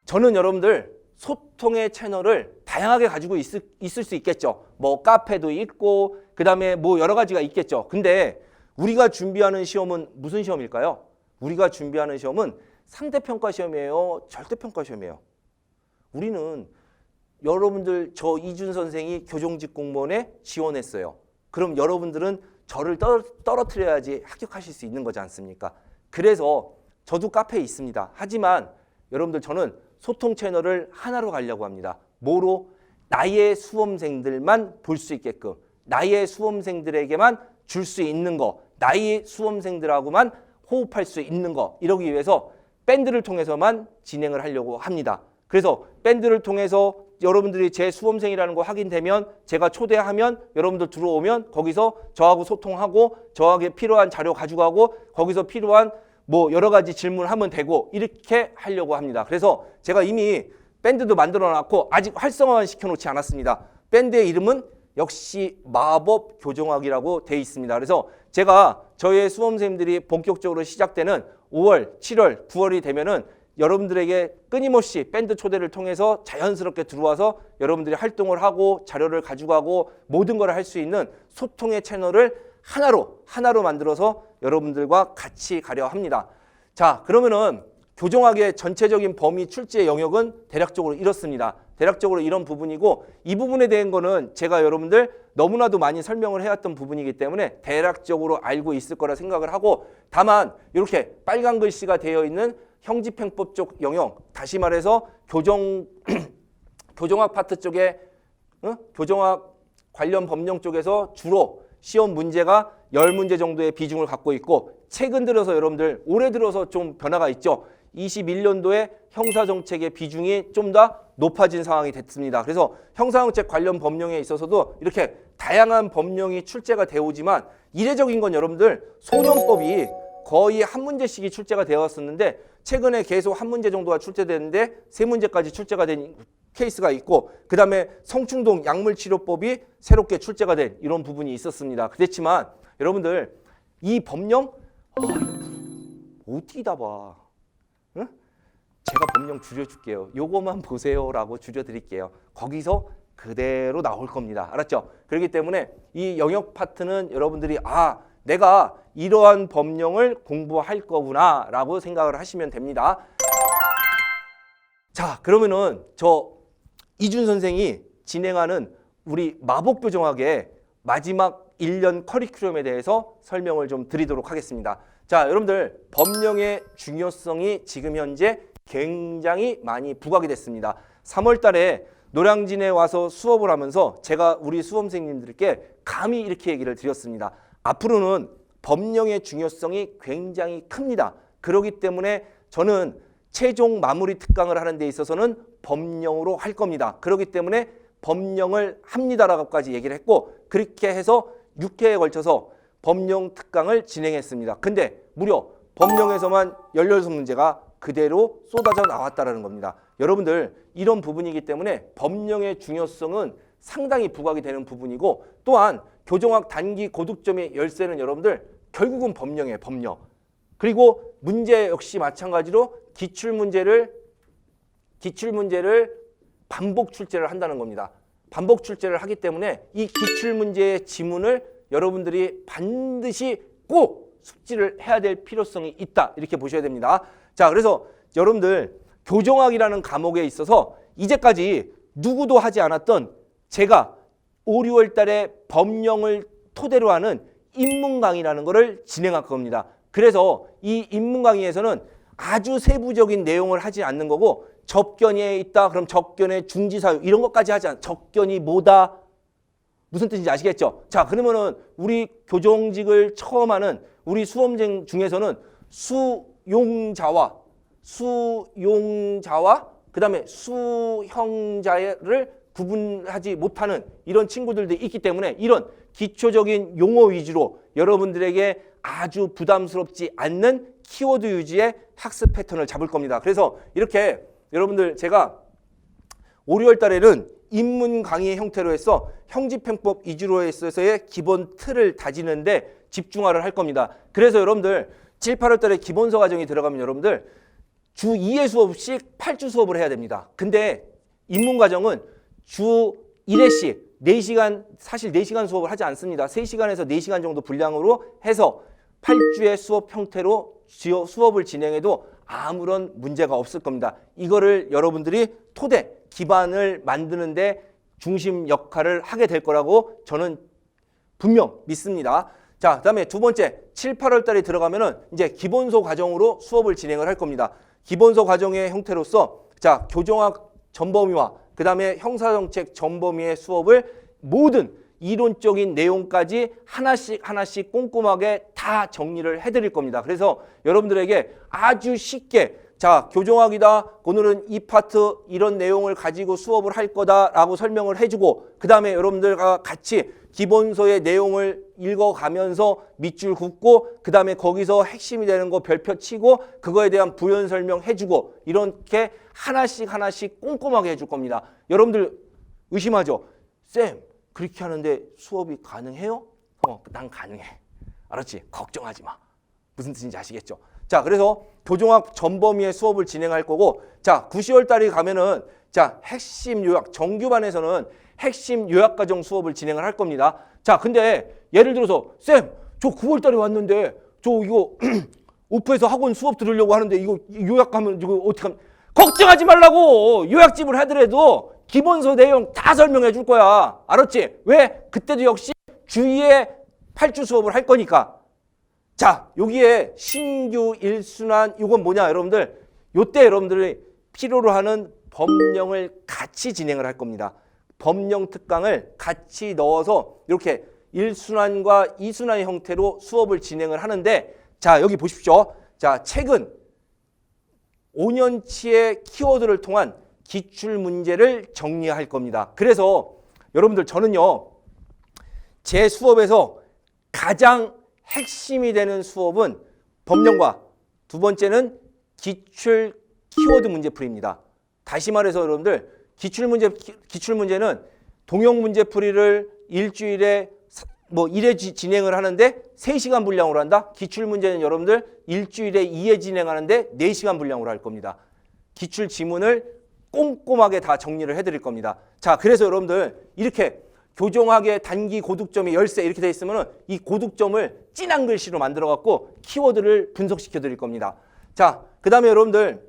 저는 여러분들 소통의 채널을 다양하게 가지고 있을 수 있겠죠. 뭐 카페도 있고 그 다음에 뭐 여러 가지가 있겠죠. 근데 우리가 준비하는 시험은 무슨 시험일까요? 우리가 준비하는 시험은 상대평가 시험이에요? 절대평가 시험이에요? 우리는 여러분들 저 이준 선생이 교정직 공무원에 지원했어요. 그럼 여러분들은 저를 떨어뜨려야지 합격하실 수 있는 거지 않습니까? 그래서 저도 카페에 있습니다. 하지만 여러분들 저는 소통 채널을 하나로 가려고 합니다. 뭐로? 나의 수험생들만 볼 수 있게끔, 나의 수험생들에게만 줄 수 있는 거, 나의 수험생들하고만 호흡할 수 있는 거, 이러기 위해서 밴드를 통해서만 진행을 하려고 합니다. 그래서 밴드를 통해서 여러분들이 제 수험생이라는 거 확인되면 제가 초대하면 여러분들 들어오면 거기서 저하고 소통하고 저에게 필요한 자료 가져가고 거기서 필요한 뭐 여러 가지 질문하면 되고 이렇게 하려고 합니다. 그래서 제가 이미 밴드도 만들어 놨고 아직 활성화만 시켜놓지 않았습니다. 밴드의 이름은 역시 마법 교정학이라고 되어 있습니다. 그래서 제가 저의 수험생들이 본격적으로 시작되는 5월, 7월, 9월이 되면은 여러분들에게 끊임없이 밴드 초대를 통해서 자연스럽게 들어와서 여러분들이 활동을 하고 자료를 가져가고 모든 걸 할 수 있는 소통의 채널을 하나로 만들어서 여러분들과 같이 가려 합니다. 자, 그러면은 교정학의 전체적인 범위 출제 영역은 대략적으로 이렇습니다. 대략적으로 이런 부분이고 이 부분에 대한 거는 제가 여러분들 너무나도 많이 설명을 해왔던 부분이기 때문에 대략적으로 알고 있을 거라 생각을 하고 다만 이렇게 빨간 글씨가 되어 있는 형집행법 쪽 영역, 다시 말해서 교정학 파트 쪽에 교정학 관련 법령 쪽에서 주로 시험 문제가 10문제 정도의 비중을 갖고 있고 최근 들어서 여러분들 올해 들어서 좀 변화가 있죠. 21년도에 형사정책의 비중이 좀 더 높아진 상황이 됐습니다. 그래서 형사정책 관련 법령에 있어서도 이렇게 다양한 법령이 출제가 되어 오지만 이례적인 건 여러분들 소년법이 거의 한 문제씩이 출제가 되어 왔었는데 최근에 계속 한 문제 정도가 출제되는데 세 문제까지 출제가 된 케이스가 있고 그 다음에 성충동 약물치료법이 새롭게 출제가 된 이런 부분이 있었습니다. 그렇지만 여러분들 이 법령 어떻게 다 봐? 응? 제가 법령 줄여줄게요. 요거만 보세요라고 줄여드릴게요. 거기서 그대로 나올 겁니다. 알았죠? 그렇기 때문에 이 영역 파트는 여러분들이 내가 이러한 법령을 공부할 거구나 라고 생각을 하시면 됩니다. 자, 그러면은 저 이준 선생이 진행하는 우리 마법교정학의 마지막 1년 커리큘럼에 대해서 설명을 좀 드리도록 하겠습니다. 자, 여러분들 법령의 중요성이 지금 현재 굉장히 많이 부각이 됐습니다. 3월 달에 노량진에 와서 수업을 하면서 제가 우리 수험생님들께 감히 이렇게 얘기를 드렸습니다. 앞으로는 법령의 중요성이 굉장히 큽니다. 그렇기 때문에 저는 최종 마무리 특강을 하는 데 있어서는 법령으로 할 겁니다. 그렇기 때문에 법령을 합니다라고까지 얘기를 했고 그렇게 해서 6회에 걸쳐서 법령 특강을 진행했습니다. 근데 무려 법령에서만 16문제가 그대로 쏟아져 나왔다는 겁니다. 여러분들 이런 부분이기 때문에 법령의 중요성은 상당히 부각이 되는 부분이고 또한 교정학 단기 고득점의 열쇠는 여러분들 결국은 법령이에요. 법령. 그리고 문제 역시 마찬가지로 기출문제를 반복 출제를 한다는 겁니다. 반복 출제를 하기 때문에 이 기출문제의 지문을 여러분들이 반드시 꼭 숙지를 해야 될 필요성이 있다. 이렇게 보셔야 됩니다. 자, 그래서 여러분들 교정학이라는 과목에 있어서 이제까지 누구도 하지 않았던 제가 5, 6월 달에 법령을 토대로 하는 인문 강의라는 거를 진행할 겁니다. 그래서 이 인문 강의에서는 아주 세부적인 내용을 하지 않는 거고, 접견에 있다 그럼 접견의 중지사유 이런 것까지 하지 않아. 접견이 뭐다? 무슨 뜻인지 아시겠죠? 자, 그러면은 우리 교정직을 처음 하는 우리 수험생 중에서는 수용자와 그다음에 수형자를 구분하지 못하는 이런 친구들도 있기 때문에 이런 기초적인 용어 위주로 여러분들에게 아주 부담스럽지 않는 키워드 유지의 학습 패턴을 잡을 겁니다. 그래서 이렇게 여러분들 제가 5, 6월 달에는 인문 강의 형태로 해서 형집행법 위주로 해서의 기본 틀을 다지는데 집중화를 할 겁니다. 그래서 여러분들 7, 8월 달에 기본서 과정이 들어가면 여러분들 주 2회 수업씩 8주 수업을 해야 됩니다. 근데 인문 과정은 주 1회씩 4시간, 사실 4시간 수업을 하지 않습니다. 3시간에서 4시간 정도 분량으로 해서 8주의 수업 형태로 수업을 진행해도 아무런 문제가 없을 겁니다. 이거를 여러분들이 토대, 기반을 만드는데 중심 역할을 하게 될 거라고 저는 분명 믿습니다. 자, 그다음에 두 번째 7, 8월 달에 들어가면은 이제 기본서 과정으로 수업을 진행을 할 겁니다. 기본서 과정의 형태로서 자, 교정학 전범위와 그다음에 형사정책 전범위의 수업을 모든 이론적인 내용까지 하나씩 꼼꼼하게 다 정리를 해드릴 겁니다. 그래서 여러분들에게 아주 쉽게 자, 교정학이다. 오늘은 이 파트 이런 내용을 가지고 수업을 할 거다라고 설명을 해주고 그 다음에 여러분들과 같이 기본서의 내용을 읽어가면서 밑줄 긋고 그 다음에 거기서 핵심이 되는 거 별표 치고 그거에 대한 부연 설명해주고 이렇게 하나씩 꼼꼼하게 해줄 겁니다. 여러분들 의심하죠? 쌤, 그렇게 하는데 수업이 가능해요? 난 가능해. 알았지? 걱정하지 마. 무슨 뜻인지 아시겠죠? 자, 그래서 교정학 전범위의 수업을 진행할 거고 자, 9, 10월 달에 가면은 자, 핵심 요약, 정규반에서는 핵심 요약 과정 수업을 진행을 할 겁니다. 자, 근데 예를 들어서 쌤, 저 9월 달에 왔는데 저 이거 오프에서 학원 수업 들으려고 하는데 이거 요약하면 이거 어떻게 하면 걱정하지 말라고. 요약집을 하더라도 기본서 내용 다 설명해 줄 거야. 알았지? 왜? 그때도 역시 주의에 8주 수업을 할 거니까. 자, 여기에 신규 1순환 이건 뭐냐 여러분들. 요때 여러분들이 필요로 하는 법령을 같이 진행을 할 겁니다. 법령 특강을 같이 넣어서 이렇게 1순환과 2순환의 형태로 수업을 진행을 하는데 자, 여기 보십시오. 자, 최근 5년치의 키워드를 통한 기출 문제를 정리할 겁니다. 그래서 여러분들 저는요. 제 수업에서 가장 핵심이 되는 수업은 법령과 두 번째는 기출 키워드 문제풀이입니다. 다시 말해서 여러분들 기출 문제는 동형 문제풀이를 일주일에 뭐 1회 진행을 하는데 3시간 분량으로 한다. 기출 문제는 여러분들 일주일에 2회 진행하는데 4시간 분량으로 할 겁니다. 기출 지문을 꼼꼼하게 다 정리를 해드릴 겁니다. 자, 그래서 여러분들 이렇게 교정학의 단기 고득점이 열쇠 이렇게 돼 있으면 이 고득점을 진한 글씨로 만들어 갖고 키워드를 분석시켜 드릴 겁니다. 자, 그 다음에 여러분들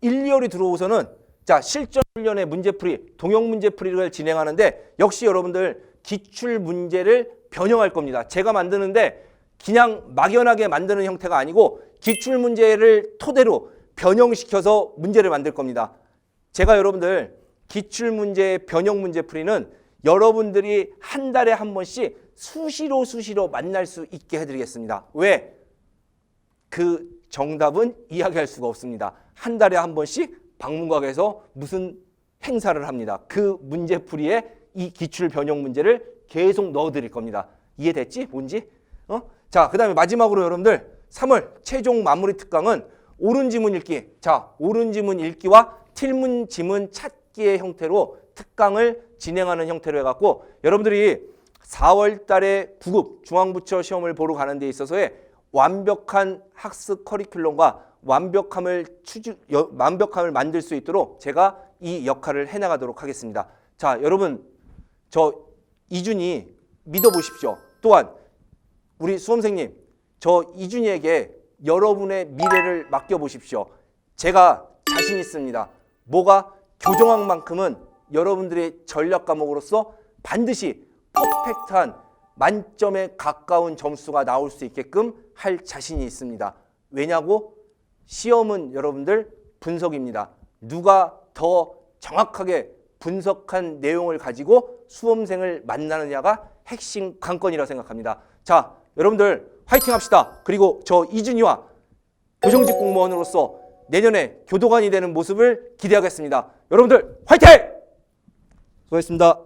1, 2월이 들어오고서는 자, 실전 훈련의 문제풀이, 동형 문제풀이를 진행하는데 역시 여러분들 기출 문제를 변형할 겁니다. 제가 만드는데 그냥 막연하게 만드는 형태가 아니고 기출 문제를 토대로 변형시켜서 문제를 만들 겁니다. 제가 여러분들 기출 문제의 변형 문제풀이는 여러분들이 한 달에 한 번씩 수시로 만날 수 있게 해드리겠습니다. 왜? 그 정답은 이야기할 수가 없습니다. 한 달에 한 번씩 방문각에서 무슨 행사를 합니다. 그 문제풀이에 이 기출 변형 문제를 계속 넣어드릴 겁니다. 이해됐지? 뭔지? 자, 그 다음에 마지막으로 여러분들 3월 최종 마무리 특강은 옳은 지문 읽기. 자, 옳은 지문 읽기와 틀문 지문 찾기의 형태로 특강을 진행하는 형태로 해갖고 여러분들이 4월 달에 9급 중앙부처 시험을 보러 가는 데 있어서의 완벽한 학습 커리큘럼과 완벽함을 만들 수 있도록 제가 이 역할을 해나가도록 하겠습니다. 자, 여러분 저 이준이 믿어보십시오. 또한 우리 수험생님 저 이준이에게 여러분의 미래를 맡겨보십시오. 제가 자신 있습니다. 뭐가? 교정학만큼은 여러분들의 전략 과목으로서 반드시 퍼펙트한 만점에 가까운 점수가 나올 수 있게끔 할 자신이 있습니다. 왜냐고? 시험은 여러분들 분석입니다. 누가 더 정확하게 분석한 내용을 가지고 수험생을 만나느냐가 핵심 관건이라고 생각합니다. 자, 여러분들 화이팅 합시다. 그리고 저 이준희와 교정직 공무원으로서 내년에 교도관이 되는 모습을 기대하겠습니다. 여러분들 화이팅! 수고하셨습니다.